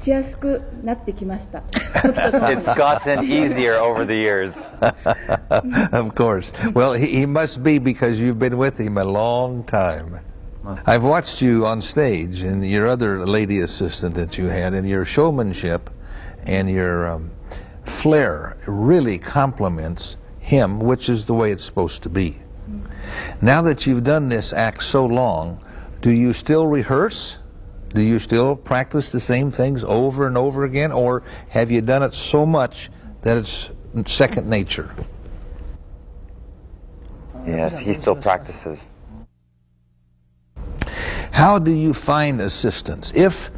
It's gotten easier over the years. Of course. Well, he must be, because you've been with him a long time. I've watched you on stage and your other lady assistant that you had, and your showmanship and your flair really complements him, which is the way it's supposed to be. Now that you've done this act so long, do you still rehearse? Do you still practice the same things over and over again, or have you done it so much that it's second nature? Yes, he still practices. How do you find assistants? If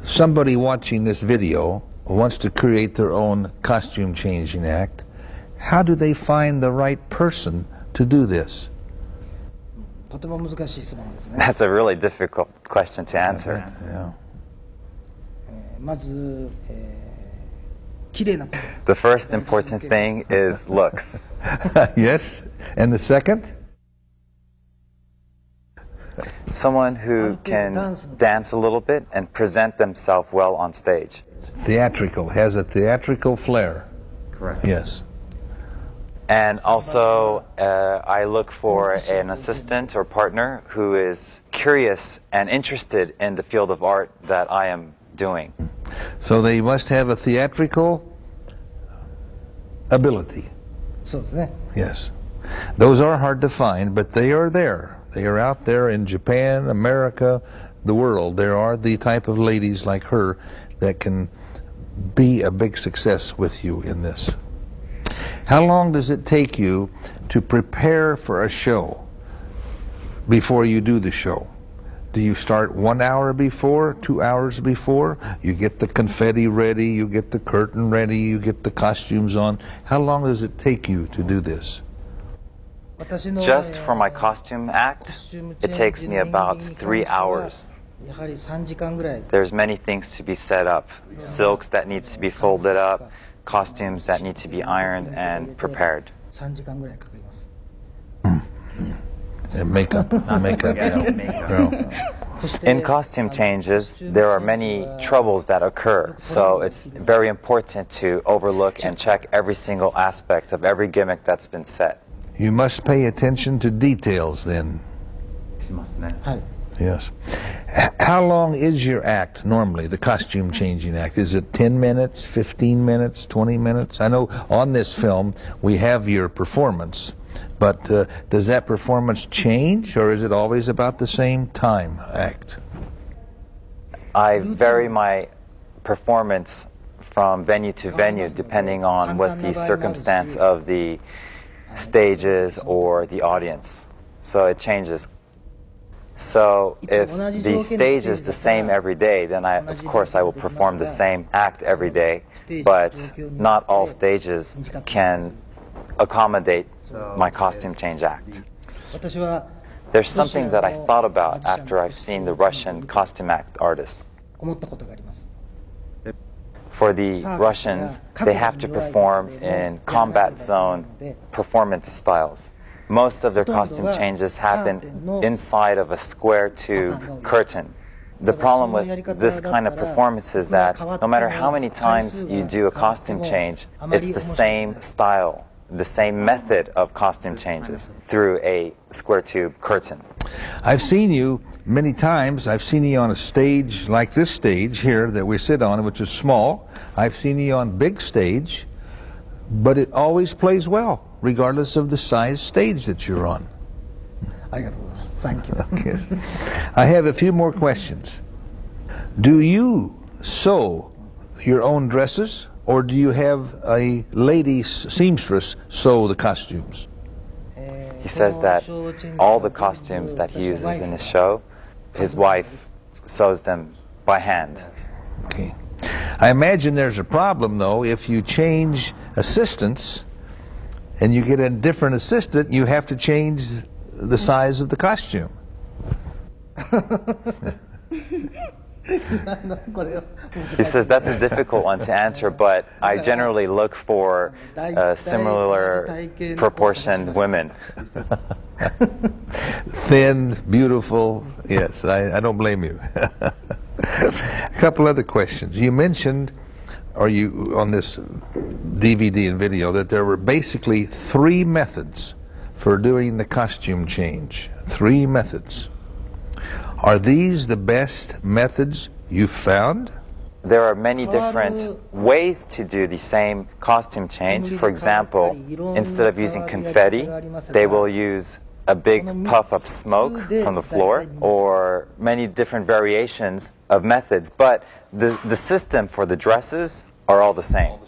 somebody watching this video wants to create their own costume changing act, how do they find the right person to do this? That's a really difficult question to answer. Yeah. The first important thing is looks. Yes, and the second? Someone who can dance a little bit and present themselves well on stage. Theatrical, has a theatrical flair. Correct. Yes. And also, I look for an assistant or partner who is curious and interested in the field of art that I am doing. So they must have a theatrical ability. Yes. Those are hard to find, but they are there. They are out there in Japan, America, the world. There are the type of ladies like her that can be a big success with you in this. How long does it take you to prepare for a show before you do the show? Do you start 1 hour before, 2 hours before? You get the confetti ready, you get the curtain ready, you get the costumes on. How long does it take you to do this? Just for my costume act, it takes me about 3 hours. There's many things to be set up. Silks that needs to be folded up, costumes that need to be ironed and prepared. And makeup. In costume changes, there are many troubles that occur, so it's very important to overlook and check every single aspect of every gimmick that's been set. You must pay attention to details then. Yes. How long is your act normally, the costume changing act? Is it 10 minutes, 15 minutes, 20 minutes? I know on this film we have your performance, but does that performance change, or is it always about the same time act? I vary my performance from venue to venue depending on what the circumstance of the stages or the audience. So it changes. So if the stage is the same every day, then of course I will perform the same act every day, but not all stages can accommodate my costume change act. There's something that I thought about after I've seen the Russian costume act artists. For the Russians, they have to perform in combat zone performance styles. Most of their costume changes happen inside of a square tube curtain. The problem with this kind of performance is that no matter how many times you do a costume change, it's the same style, the same method of costume changes through a square tube curtain. I've seen you many times. I've seen you on a stage like this stage here that we sit on, which is small. I've seen you on big stage, but it always plays well, regardless of the size stage that you're on. Thank you. Okay. I have a few more questions. Do you sew your own dresses, or do you have a lady seamstress sew the costumes? He says that all the costumes that he uses in his show, his wife sews them by hand. Okay. I imagine there's a problem, though, if you change assistants and you get a different assistant, you have to change the size of the costume. He says that's a difficult one to answer, but I generally look for similar proportioned women. Thin, beautiful, yes, I don't blame you. A couple other questions. You mentioned, or you on this DVD and video, that there were basically 3 methods for doing the costume change. 3 methods. Are these the best methods you've found? There are many different ways to do the same costume change. For example, instead of using confetti, they will use a big puff of smoke from the floor, or many different variations of methods. But the system for the dresses are all the same.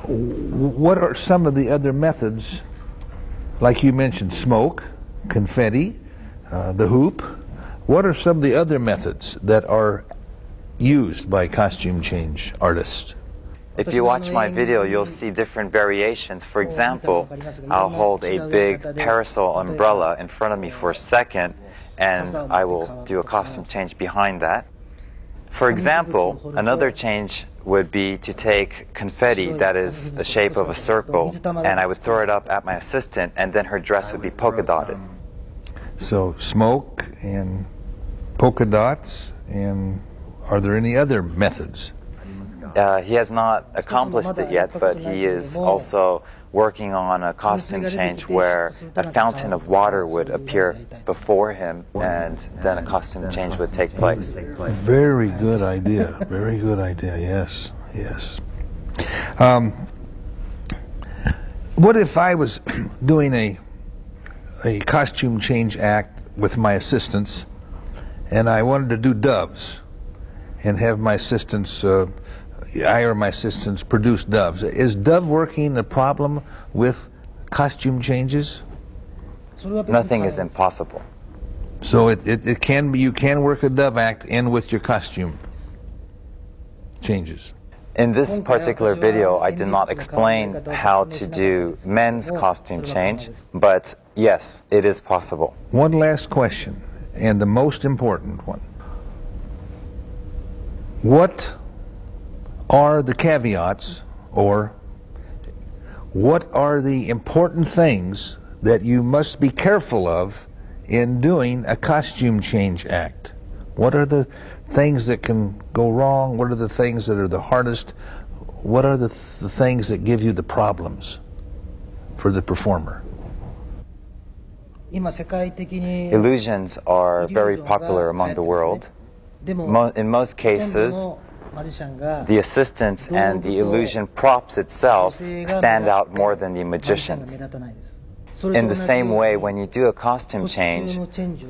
What are some of the other methods? Like you mentioned, smoke, confetti, the hoop. What are some of the other methods that are used by costume change artists? If you watch my video, you'll see different variations. For example, I'll hold a big parasol umbrella in front of me for a second, and I will do a costume change behind that. For example, another change would be to take confetti that is the shape of a circle, and I would throw it up at my assistant, and then her dress would be polka dotted. So smoke and polka dots, and are there any other methods? He has not accomplished it yet, but he is also working on a costume change where a fountain of water would appear before him, and then a costume change would take place. Very good idea. Very good idea. Yes. Yes. What if I was doing a costume change act with my assistants, and I wanted to do doves and have my assistants, I or my assistants produce doves? Is dove working a problem with costume changes? Nothing is impossible. So it can be, you can work a dove act in with your costume changes. In this particular video, I did not explain how to do men's costume change, but yes, it is possible. One last question, and the most important one. What are the caveats, or what are the important things that you must be careful of in doing a costume change act? What are the things that can go wrong? What are the things that are the hardest? What are the things that give you the problems for the performer? Illusions are very popular among the world. In most cases, the assistants and the illusion props itself stand out more than the magicians. In the same way, when you do a costume change,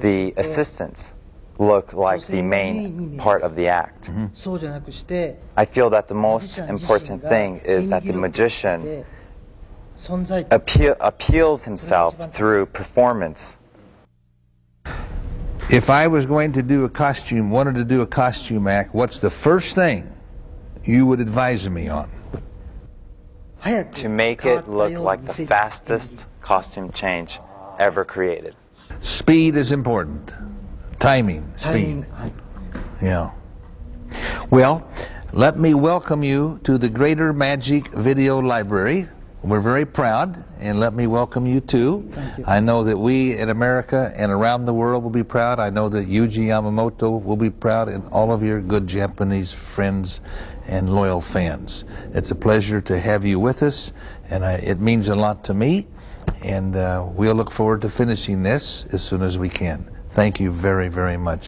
the assistants look like the main part of the act. Mm-hmm. I feel that the most important thing is that the magician appeals himself through performance. If I was going to do wanted to do a costume act, what's the first thing you would advise me on? To make it look like the fastest costume change ever created. Speed is important. Timing, speed. Yeah. Well, let me welcome you to the Greater Magix Video Library. We're very proud, and let me welcome you too. Thank you. I know that we in America and around the world will be proud. I know that Yuji Yamamoto will be proud, and all of your good Japanese friends and loyal fans. It's a pleasure to have you with us, and it means a lot to me, and we'll look forward to finishing this as soon as we can. Thank you very, very much.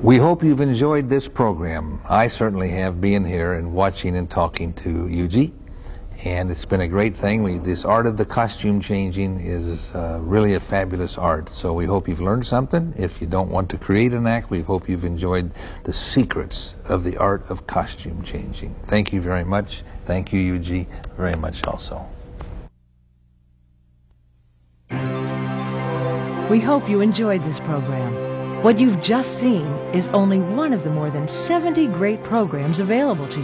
We hope you've enjoyed this program. I certainly have, being here and watching and talking to Yuji. And it's been a great thing. This art of the costume changing is really a fabulous art. So we hope you've learned something. If you don't want to create an act, we hope you've enjoyed the secrets of the art of costume changing. Thank you very much. Thank you, Yuji, very much also. We hope you enjoyed this program. What you've just seen is only one of the more than 70 great programs available to you.